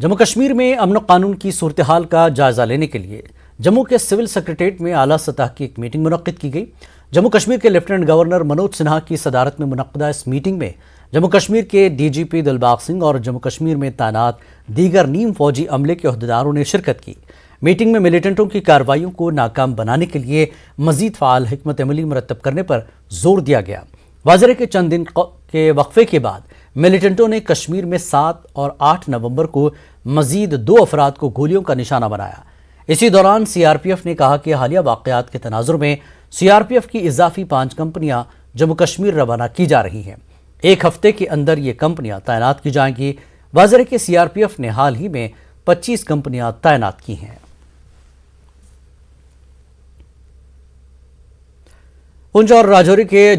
जम्मू कश्मीर में अमन कानून की सूरत हाल का जायजा लेने के लिए जम्मू के सिविल सेक्रेटेरिएट में आला सतह की एक मीटिंग मुनक्किद की गई। जम्मू कश्मीर के लेफ्टिनेंट गवर्नर मनोज सिन्हा की सदारत में मुनक्किदा इस मीटिंग में जम्मू कश्मीर के डीजीपी दिलबाग सिंह और जम्मू कश्मीर में तैनात दीगर नीम फौजी अमले के अहदेदारों ने शिरकत की। मीटिंग में मिलिटेंटों की कार्रवाइयों को नाकाम बनाने के लिए मजीद फ़ाल हिकमत अमली मुरतब करने पर जोर दिया गया। वाज़रे के चंद दिन के वक्फे के बाद मिलिटेंटों ने कश्मीर में 7 और 8 नवंबर को मजीद 2 अफराद को गोलियों का निशाना बनाया। इसी दौरान सीआरपीएफ ने कहा कि हालिया वाक़यात के तनाजुर में सीआरपीएफ की इजाफी 5 कंपनियां जम्मू कश्मीर रवाना की जा रही हैं। एक हफ्ते के अंदर ये कंपनियां तैनात की जाएंगी। वाज़रे के सीआरपीएफ ने हाल ही में 25 कंपनियां तैनात की हैं। पुंछ और राजौरी के